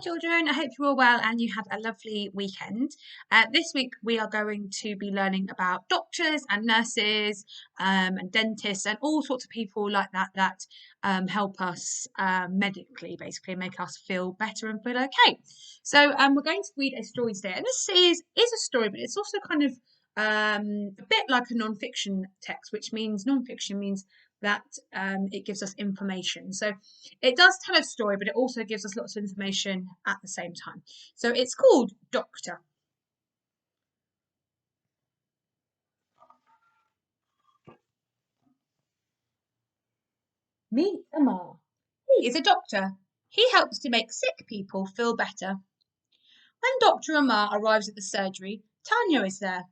children, I hope you're all well and you had a lovely weekend. This week we are going to be learning about doctors and nurses and dentists and all sorts of people like that help us medically, basically make us feel better and feel okay. So we're going to read a story today, and this is a story, but it's also kind of a bit like a non-fiction text, which means non-fiction means that it gives us information. So it does tell a story, but it also gives us lots of information at the same time. So it's called Doctor. Meet Amar. He is a doctor. He helps to make sick people feel better. When Dr. Amar arrives at the surgery, Tanya is there.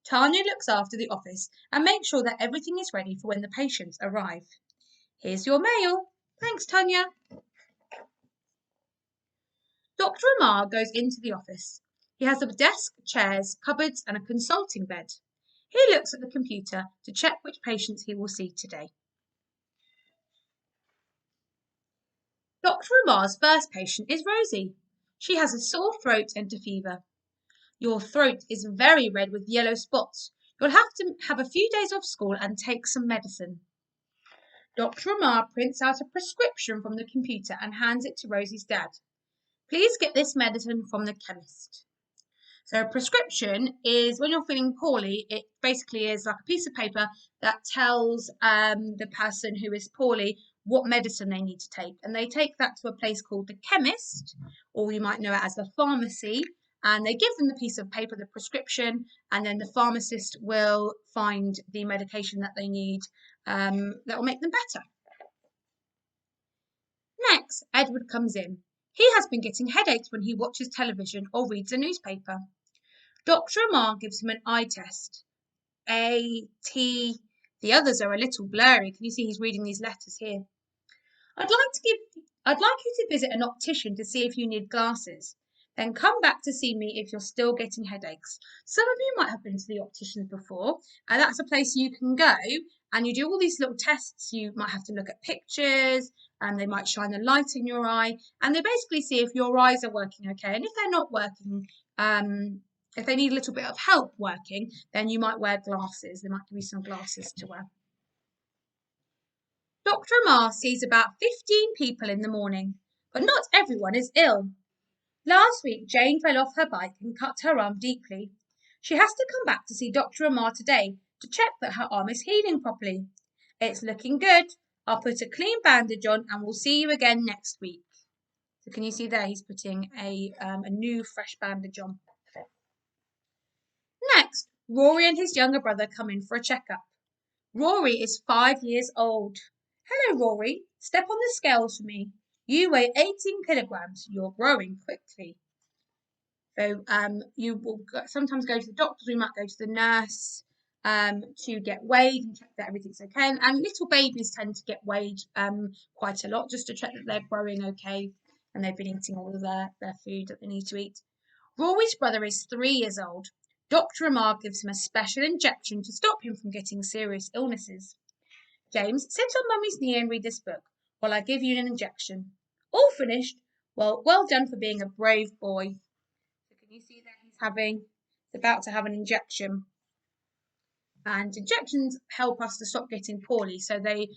Tanya looks after the office and makes sure that everything is ready for when the patients arrive. Here's your mail. Thanks, Tanya. Dr. Amar goes into the office. He has a desk, chairs, cupboards, and a consulting bed. He looks at the computer to check which patients he will see today. Dr. Amar's first patient is Rosie. She has a sore throat and a fever. Your throat is very red with yellow spots. You'll have to have a few days off school and take some medicine. Dr. Amar prints out a prescription from the computer and hands it to Rosie's dad. Please get this medicine from the chemist. So a prescription is when you're feeling poorly, it basically is like a piece of paper that tells the person who is poorly what medicine they need to take. And they take that to a place called the chemist, or you might know it as the pharmacy, and they give them the piece of paper, the prescription, and then the pharmacist will find the medication that they need that will make them better. Next, Edward comes in. He has been getting headaches when he watches television or reads a newspaper. Dr. Amar gives him an eye test. A, T, the others are a little blurry. Can you see he's reading these letters here? I'd like you to visit an optician to see if you need glasses. Then come back to see me if you're still getting headaches. Some of you might have been to the optician before, and that's a place you can go and you do all these little tests. You might have to look at pictures, and they might shine a light in your eye, and they basically see if your eyes are working okay. And if they're not working, if they need a little bit of help working, then you might wear glasses. They might give you some glasses to wear. Dr. Amar sees about 15 people in the morning, but not everyone is ill. Last week, Jane fell off her bike and cut her arm deeply. She has to come back to see Dr. Amar today to check that her arm is healing properly. It's looking good. I'll put a clean bandage on and we'll see you again next week. So can you see there he's putting a new fresh bandage on. Next, Rory and his younger brother come in for a checkup. Rory is 5 years old. Hello, Rory. Step on the scales for me. You weigh 18 kilograms. You're growing quickly. So you will sometimes go to the doctor. We might go to the nurse to get weighed and check that everything's okay. And little babies tend to get weighed quite a lot just to check that they're growing okay and they've been eating all of their food that they need to eat. Rory's brother is 3 years old. Dr. Amar gives him a special injection to stop him from getting serious illnesses. James, sit on Mummy's knee and read this book while I give you an injection. All finished? Well done for being a brave boy. So can you see that he's about to have an injection? And injections help us to stop getting poorly. So they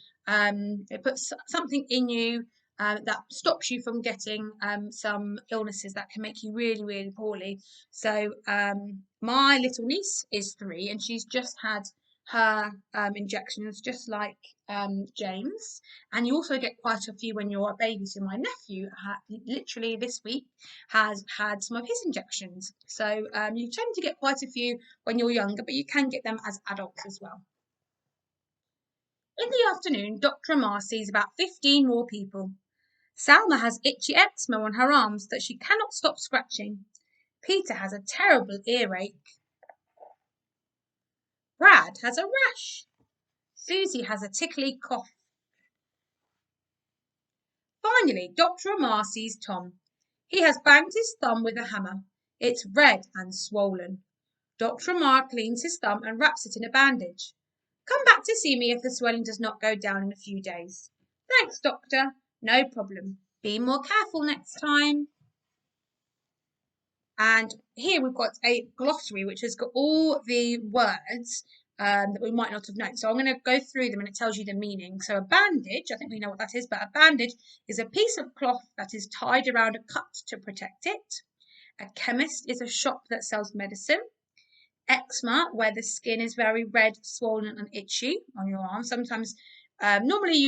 put something in you that stops you from getting some illnesses that can make you really, really poorly. So my little niece is 3 and she's just had her injections just like James, and you also get quite a few when you're a baby. So my nephew literally this week has had some of his injections. So you tend to get quite a few when you're younger, but you can get them as adults as well. In the afternoon, Dr. Amar sees about 15 more people. Salma has itchy eczema on her arms that she cannot stop scratching. Peter has a terrible earache. Brad has a rash. Susie has a tickly cough. Finally, Dr. Amar sees Tom. He has banged his thumb with a hammer. It's red and swollen. Dr. Amar cleans his thumb and wraps it in a bandage. Come back to see me if the swelling does not go down in a few days. Thanks, Doctor. No problem. Be more careful next time. And here we've got a glossary, which has got all the words that we might not have known. So I'm going to go through them and it tells you the meaning. So a bandage, I think we know what that is, but a bandage is a piece of cloth that is tied around a cut to protect it. A chemist is a shop that sells medicine. Eczema, where the skin is very red, swollen, and itchy on your arm. Sometimes, normally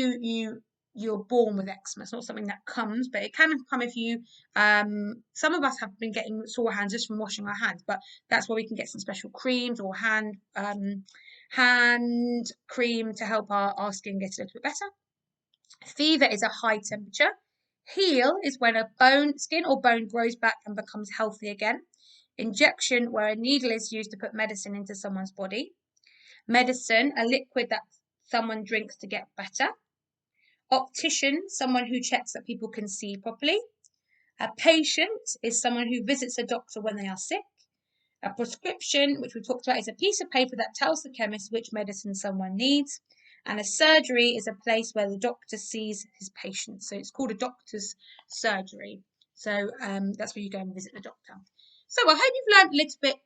you're born with eczema. It's not something that comes, but it can come if you. Some of us have been getting sore hands just from washing our hands, but that's where we can get some special creams or hand cream to help our skin get a little bit better. Fever is a high temperature. Heal is when a skin or bone grows back and becomes healthy again. Injection, where a needle is used to put medicine into someone's body. Medicine, a liquid that someone drinks to get better. Optician, someone who checks that people can see properly. A patient is someone who visits a doctor when they are sick. A prescription, which we talked about, is a piece of paper that tells the chemist which medicine someone needs. And a surgery is a place where the doctor sees his patient. So it's called a doctor's surgery. So that's where you go and visit the doctor. So I hope you've learned a little bit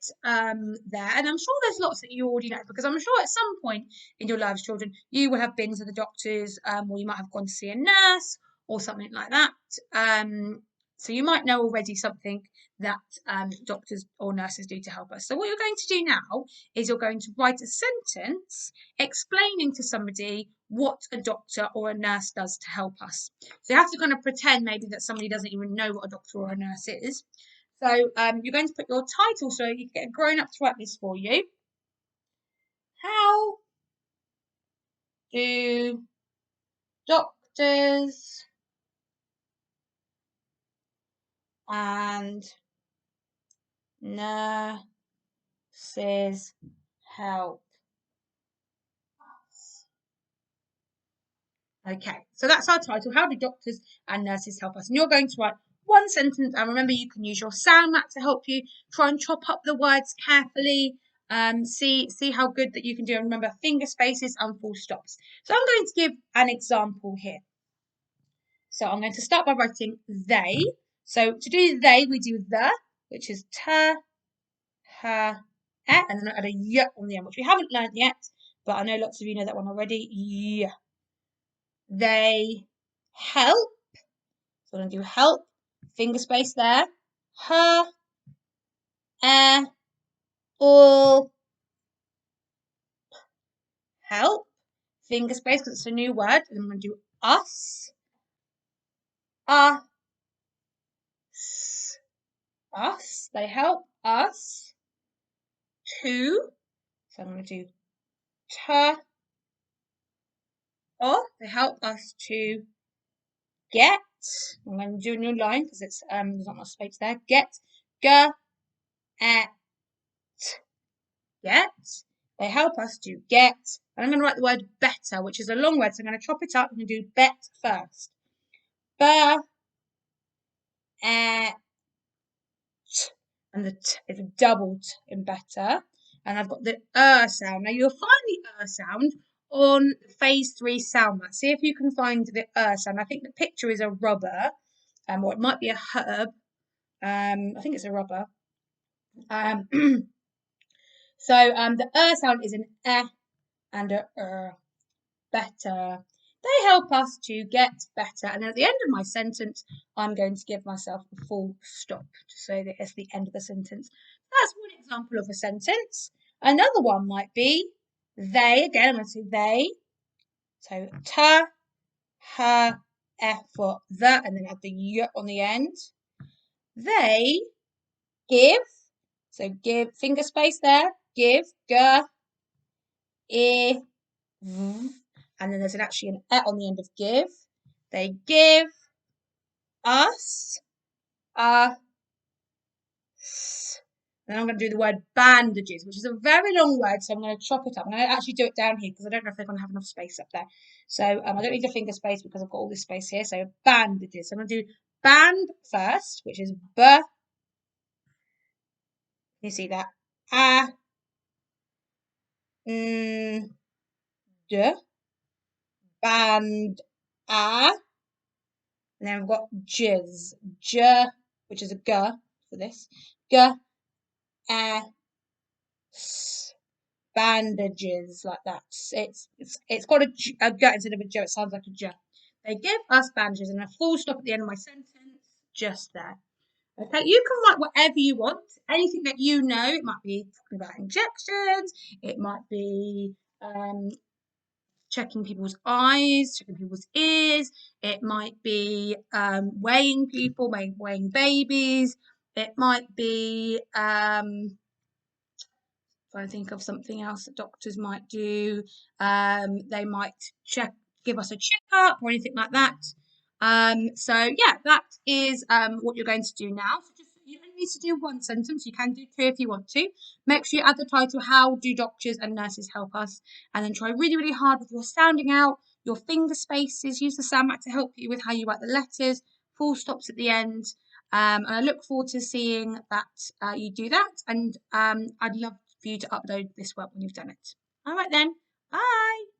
there, and I'm sure there's lots that you already know, because I'm sure at some point in your lives, children, you will have been to the doctors, or you might have gone to see a nurse or something like that. So you might know already something that doctors or nurses do to help us. So what you're going to do now is you're going to write a sentence explaining to somebody what a doctor or a nurse does to help us. So you have to kind of pretend maybe that somebody doesn't even know what a doctor or a nurse is. So you're going to put your title so you can get a grown-up to write this for you. How do doctors and nurses help us? Okay, so that's our title. How do doctors and nurses help us? And you're going to write one sentence, and remember you can use your sound map to help you. Try and chop up the words carefully. See how good that you can do. And remember, finger spaces and full stops. So I'm going to give an example here. So I'm going to start by writing they. So to do they, we do the, which is ta, ha, and then I add a y on the end, which we haven't learned yet, but I know lots of you know that one already. Y. They help. So I'm going to do help, finger space there. Her, all, help, finger space because it's a new word. And I'm going to do us, us, us. They help us to. So I'm going to do to, or they help us to get. I'm going to do a new line because it's there's not much space there. Get, go, at, get. They help us to get. And I'm going to write the word better, which is a long word. So I'm going to chop it up. I'm going to do bet first. Be, at, and the t is a double t in better. And I've got the sound. Now you'll find the sound on phase 3 sound map. See if you can find the sound. I think the picture is a rubber, or it might be a herb. I think it's a rubber. So the sound is an and a better. They help us to get better. And at the end of my sentence, I'm going to give myself a full stop to say that it's the end of the sentence. That's one example of a sentence. Another one might be they. Again, I'm going to say they. So ta, ha, f for the, and then add the y on the end. They give. So give, finger space there. Give, g, v, and then there's actually an e on the end of give. They give us, then I'm going to do the word bandages, which is a very long word, so I'm going to chop it up. I'm going to actually do it down here because I don't know if they're going to have enough space up there. So I don't need a finger space because I've got all this space here. So bandages. So I'm going to do band first, which is b. You see that? A, d, band, a. And then we've got j, which is a g for this. bandages, like that. It's got a g instead of a j. It sounds like a j. They give us bandages and a full stop at the end of my sentence, just there. Okay, you can write whatever you want, anything that you know. It might be talking about injections, it might be checking people's eyes, checking people's ears, it might be weighing people, weighing babies, it might be if I think of something else that doctors might do, they might give us a checkup or anything like that. So yeah, that is what you're going to do now. So you only need to do one sentence. You can do two if you want to. Make sure you add the title, how do doctors and nurses help us? And then try really, really hard with your sounding out, your finger spaces. Use the sound mat to help you with how you write the letters, full stops at the end. And I look forward to seeing that you do that. And I'd love for you to upload this work when you've done it. All right then, bye.